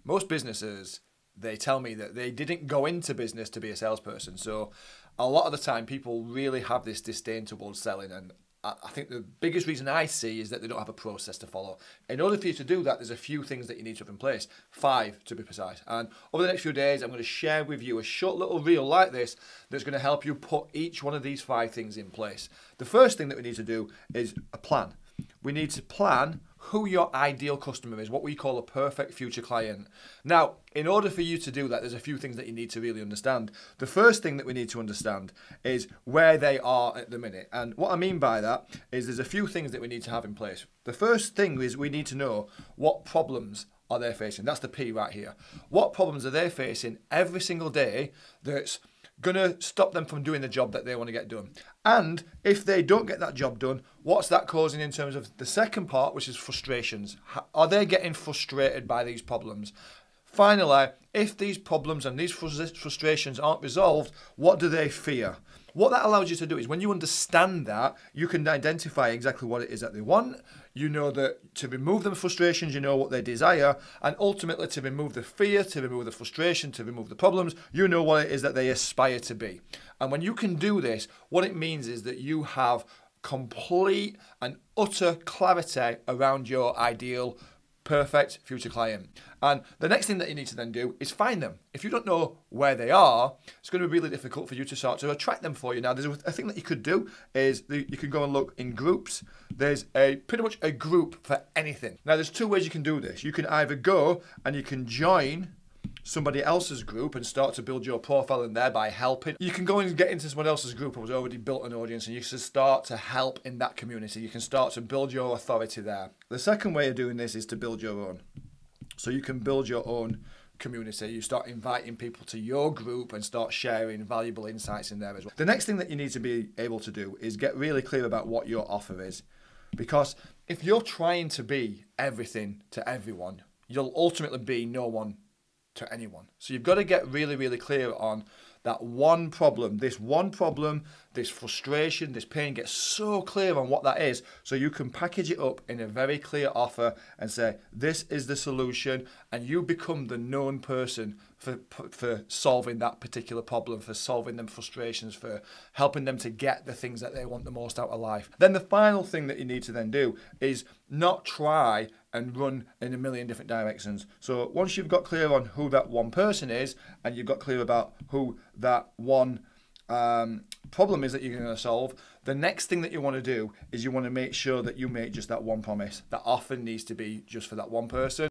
most businesses, they tell me that they didn't go into business to be a salesperson. So a lot of the time people really have this disdain towards selling, and I think the biggest reason I see is that they don't have a process to follow. In order for you to do that, there's a few things that you need to have in place. 5 to be precise. And over the next few days, I'm going to share with you a short little reel like this that's going to help you put each one of these 5 things in place. The first thing that we need to do is a plan. We need to plan who your ideal customer is, what we call a perfect future client. Now, in order for you to do that, there's a few things that you need to really understand. The first thing that we need to understand is where they are at the minute. And what I mean by that is there's a few things that we need to have in place. The first thing is we need to know what problems are they facing. That's the P right here. What problems are they facing every single day that's going to stop them from doing the job that they want to get done? And if they don't get that job done, what's that causing in terms of the second part, which is frustrations? Are they getting frustrated by these problems? Finally, if these problems and these frustrations aren't resolved, what do they fear? What that allows you to do is when you understand that, you can identify exactly what it is that they want. You know that to remove the frustrations, you know what they desire, and ultimately to remove the fear, to remove the frustration, to remove the problems, you know what it is that they aspire to be. And when you can do this, what it means is that you have complete and utter clarity around your ideal perfect future client. And the next thing that you need to then do is find them. If you don't know where they are, it's going to be really difficult for you to start to attract them for you. Now, there's a thing that you could do is you can go and look in groups. There's pretty much a group for anything. Now, there's 2 ways you can do this. You can either go and you can join somebody else's group and start to build your profile in there by helping. You can go and get into someone else's group who has already built an audience, and you can start to help in that community. You can start to build your authority there. The second way of doing this is to build your own. So you can build your own community. You start inviting people to your group and start sharing valuable insights in there as well. The next thing that you need to be able to do is get really clear about what your offer is. Because if you're trying to be everything to everyone, you'll ultimately be no one to anyone. So you've got to get really, really clear on that one problem, this frustration, this pain. Get so clear on what that is so you can package it up in a very clear offer and say, this is the solution, and you become the known person for solving that particular problem, for solving them frustrations, for helping them to get the things that they want the most out of life. Then the final thing that you need to then do is not try and run in a million different directions. So once you've got clear on who that one person is, and you've got clear about who that one problem is that you're going to solve, the next thing that you want to do is you want to make sure that you make just that one promise. That offer needs to be just for that one person.